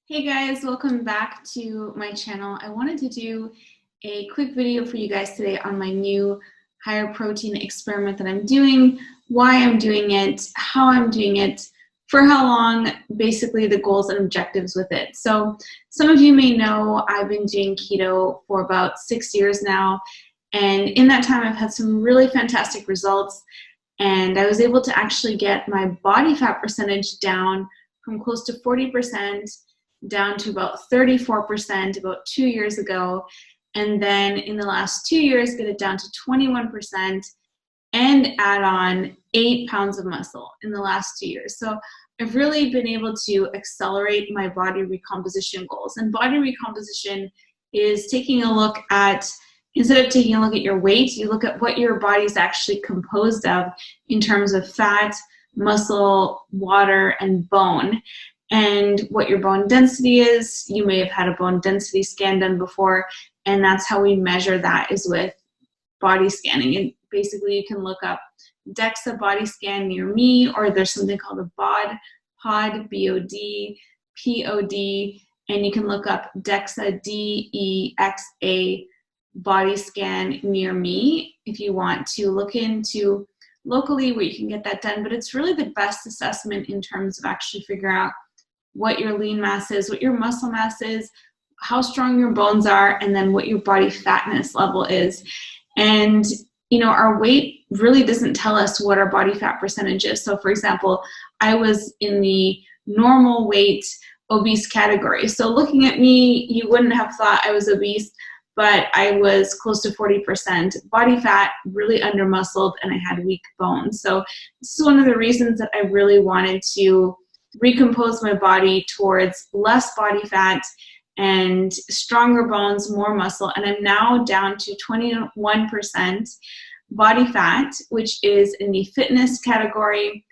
Hey guys, welcome back to my channel. I wanted to do a quick video for you guys today on my new higher protein experiment that I'm doing, why I'm doing it, how I'm doing it, for how long, basically the goals and objectives with it. So some of you may know I've been doing keto for about 6 years now, and in that time I've had some really fantastic results, and I was able to actually get my body fat percentage down from close to 40% down to about 34% about 2 years ago, and then in the last 2 years get it down to 21% and add on 8 pounds of muscle in the last 2 years. So I've really been able to accelerate my body recomposition goals. And body recomposition is taking a look at, instead of taking a look at your weight, you look at what your body is actually composed of in terms of fat, muscle, water, and bone, and what your bone density is. You may have had a bone density scan done before, and that's how we measure that, is with body scanning. And basically you can look up DEXA body scan near me, or there's something called a POD, B-O-D, P-O-D, and you can look up DEXA, D-E-X-A body scan near me if you want to look into locally where you can get that done. But it's really the best assessment in terms of actually figuring out what your lean mass is, what your muscle mass is, how strong your bones are, and then what your body fatness level is. And you know, our weight really doesn't tell us what our body fat percentage is. So for example, I was in the normal weight obese category. So looking at me, you wouldn't have thought I was obese, but I was close to 40% body fat, really under muscled, and I had weak bones. So this is one of the reasons that I really wanted to recompose my body towards less body fat and stronger bones, more muscle. And I'm now down to 21% body fat, which is in the fitness category.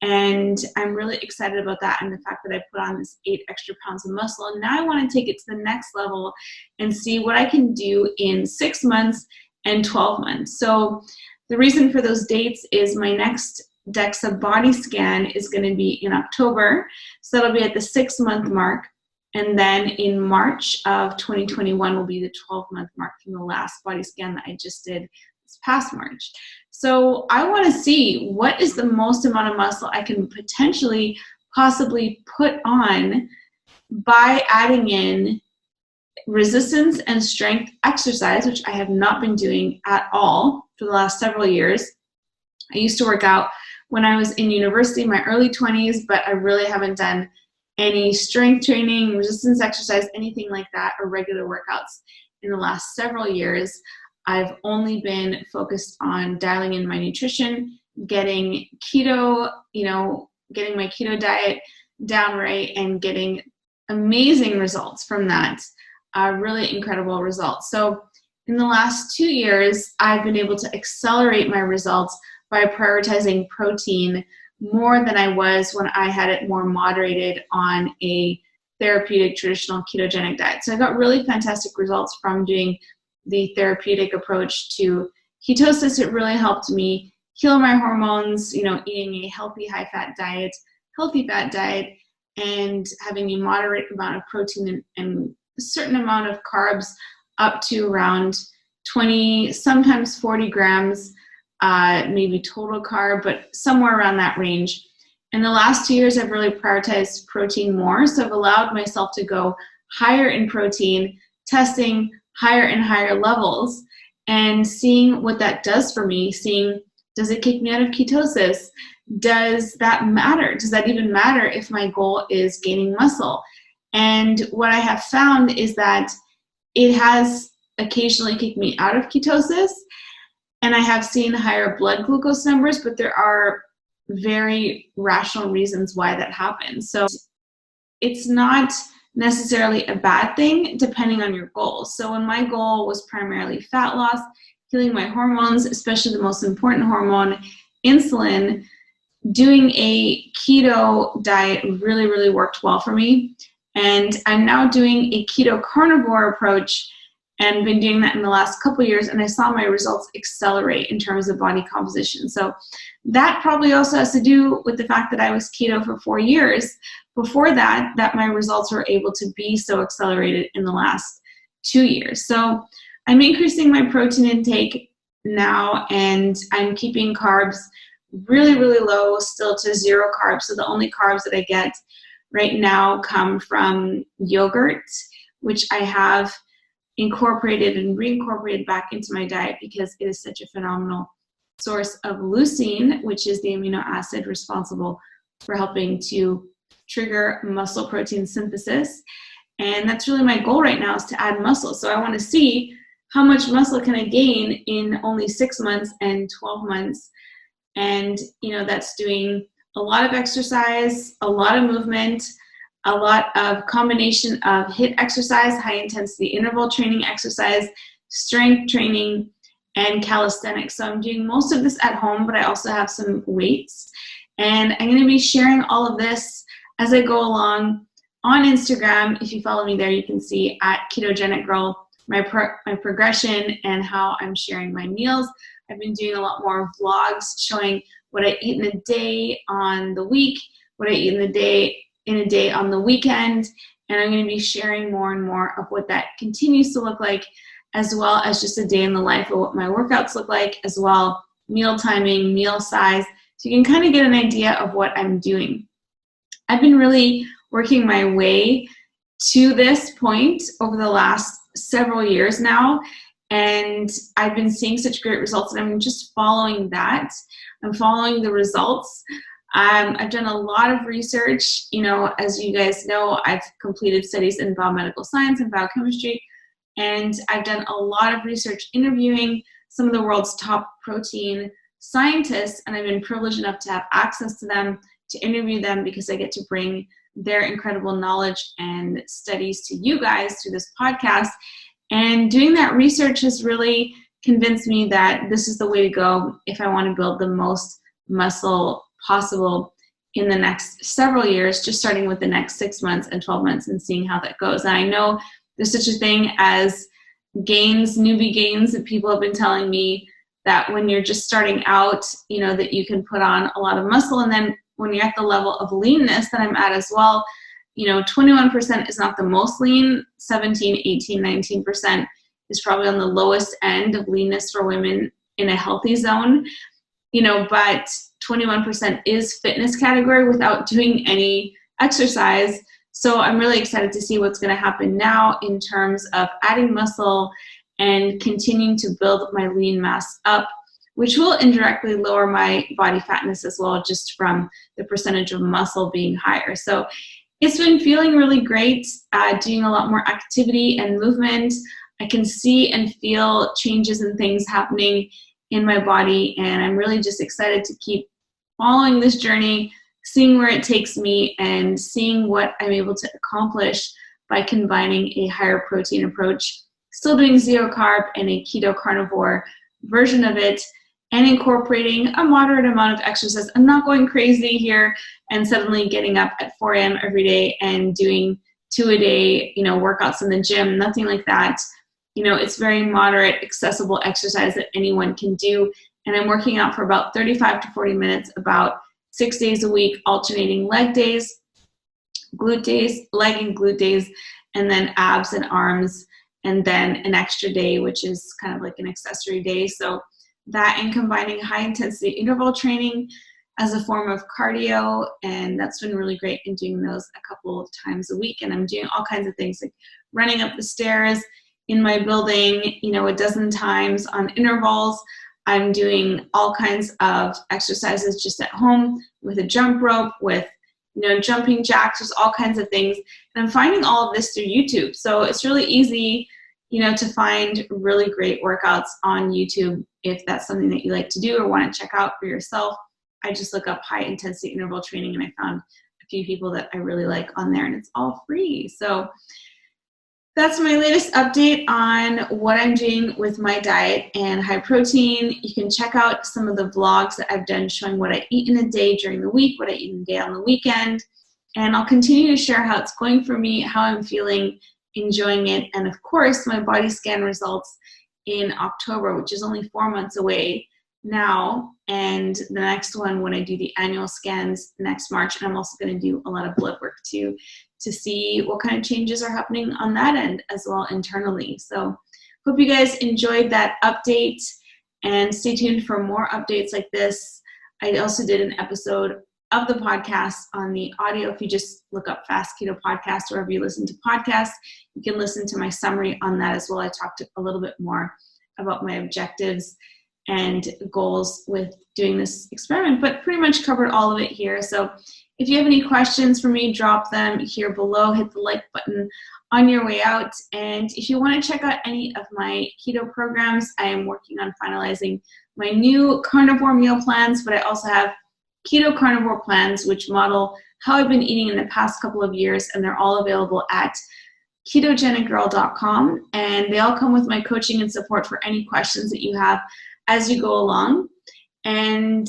And I'm really excited about that, and the fact that I put on this 8 extra pounds of muscle. And now I want to take it to the next level and see what I can do in 6 months and 12 months. So the reason for those dates is my next DEXA body scan is going to be in October. So that'll be at the 6-month mark. And then in March of 2021 will be the 12-month mark from the last body scan that I just did this past March. So I want to see what is the most amount of muscle I can potentially possibly put on by adding in resistance and strength exercise, which I have not been doing at all for the last several years. I used to work out when I was in university, my early 20s, but I really haven't done any strength training, resistance exercise, anything like that, or regular workouts in the last several years. I've only been focused on dialing in my nutrition, getting keto, getting my keto diet down right, and getting amazing results from that, really incredible results. So in the last 2 years, I've been able to accelerate my results by prioritizing protein more than I was when I had it more moderated on a therapeutic traditional ketogenic diet. So I got really fantastic results from doing the therapeutic approach to ketosis. It really helped me heal my hormones, eating a healthy high-fat diet, healthy fat diet, and having a moderate amount of protein and a certain amount of carbs up to around 20, sometimes 40 grams, maybe total carb, but somewhere around that range. In the last 2 years, I've really prioritized protein more. So I've allowed myself to go higher in protein, testing higher and higher levels, and seeing what that does for me, seeing, does it kick me out of ketosis? Does that matter? Does that even matter if my goal is gaining muscle? And what I have found is that it has occasionally kicked me out of ketosis, and I have seen higher blood glucose numbers, but there are very rational reasons why that happens. So it's not necessarily a bad thing depending on your goals. So when my goal was primarily fat loss, healing my hormones, especially the most important hormone, insulin, doing a keto diet really, really worked well for me. And I'm now doing a keto carnivore approach, and been doing that in the last couple of years, and I saw my results accelerate in terms of body composition. So that probably also has to do with the fact that I was keto for 4 years before that my results were able to be so accelerated in the last 2 years. So I'm increasing my protein intake now, and I'm keeping carbs really, really low, still to 0 carbs. So the only carbs that I get right now come from yogurt, which I have incorporated and reincorporated back into my diet because it is such a phenomenal source of leucine, which is the amino acid responsible for helping to trigger muscle protein synthesis. And that's really my goal right now, is to add muscle. So I want to see how much muscle can I gain in only 6 months and 12 months. And, that's doing a lot of exercise, a lot of movement, a lot of combination of HIIT exercise, high intensity interval training exercise, strength training, and calisthenics. So I'm doing most of this at home, but I also have some weights. And I'm going to be sharing all of this as I go along on Instagram. If you follow me there, you can see at Ketogenic Girl my progression and how I'm sharing my meals. I've been doing a lot more vlogs showing what I eat in a day on the week, what I eat in a day on the weekend, and I'm going to be sharing more and more of what that continues to look like, as well as just a day in the life of what my workouts look like, as well, meal timing, meal size, so you can kind of get an idea of what I'm doing. I've been really working my way to this point over the last several years now, and I've been seeing such great results, and I'm just following that. I'm following the results. I've done a lot of research. As you guys know, I've completed studies in biomedical science and biochemistry, and I've done a lot of research interviewing some of the world's top protein scientists, and I've been privileged enough to have access to them, to interview them, because I get to bring their incredible knowledge and studies to you guys through this podcast. And doing that research has really convinced me that this is the way to go if I want to build the most muscle possible in the next several years, just starting with the next 6 months and 12 months and seeing how that goes. And I know there's such a thing as gains, newbie gains, that people have been telling me that when you're just starting out, that you can put on a lot of muscle, and then when you're at the level of leanness that I'm at as well, 21% is not the most lean, 17, 18, 19% is probably on the lowest end of leanness for women in a healthy zone, but 21% is fitness category without doing any exercise. So I'm really excited to see what's going to happen now in terms of adding muscle and continuing to build my lean mass up, which will indirectly lower my body fatness as well, just from the percentage of muscle being higher. So it's been feeling really great, doing a lot more activity and movement. I can see and feel changes and things happening in my body, and I'm really just excited to keep following this journey, seeing where it takes me, and seeing what I'm able to accomplish by combining a higher protein approach, still doing 0 carb and a keto carnivore version of it, and incorporating a moderate amount of exercise. I'm not going crazy here and suddenly getting up at 4 a.m. every day and doing 2 a day, workouts in the gym, nothing like that. It's very moderate, accessible exercise that anyone can do. And I'm working out for about 35 to 40 minutes, about 6 days a week, alternating leg days, glute days, leg and glute days, and then abs and arms, and then an extra day, which is kind of like an accessory day. So that, and combining high intensity interval training as a form of cardio, and that's been really great in doing those a couple of times a week. And I'm doing all kinds of things like running up the stairs in my building, a dozen times on intervals. I'm doing all kinds of exercises just at home with a jump rope, with jumping jacks. There's all kinds of things, and I'm finding all of this through YouTube. So it's really easy to find really great workouts on YouTube if that's something that you like to do or want to check out for yourself. I just look up high intensity interval training, and I found a few people that I really like on there, and it's all free. So that's my latest update on what I'm doing with my diet and high protein. You can check out some of the vlogs that I've done showing what I eat in a day during the week, what I eat in a day on the weekend. And I'll continue to share how it's going for me, how I'm feeling, enjoying it. And of course, my body scan results in October, which is only 4 months away now. And the next one when I do the annual scans next March. And I'm also going to do a lot of blood work too, to see what kind of changes are happening on that end as well internally. So hope you guys enjoyed that update, and stay tuned for more updates like this. I also did an episode of the podcast on the audio. If you just look up Fast Keto Podcast, wherever you listen to podcasts, you can listen to my summary on that as well. I talked a little bit more about my objectives and goals with doing this experiment, but pretty much covered all of it here. So if you have any questions for me, drop them here below. Hit the like button on your way out. And if you want to check out any of my keto programs, I am working on finalizing my new carnivore meal plans, but I also have keto carnivore plans, which model how I've been eating in the past couple of years, and they're all available at ketogenicgirl.com. And they all come with my coaching and support for any questions that you have as you go along. And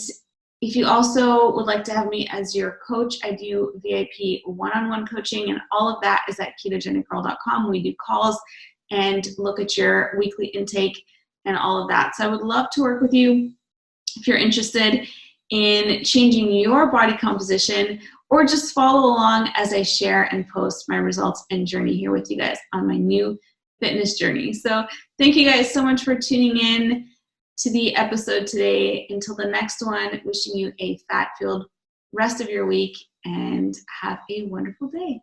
if you also would like to have me as your coach, I do VIP one-on-one coaching, and all of that is at ketogenicgirl.com. We do calls and look at your weekly intake and all of that. So I would love to work with you if you're interested in changing your body composition, or just follow along as I share and post my results and journey here with you guys on my new fitness journey. So thank you guys so much for tuning in to the episode today. Until the next one, wishing you a fat-filled rest of your week, and have a wonderful day.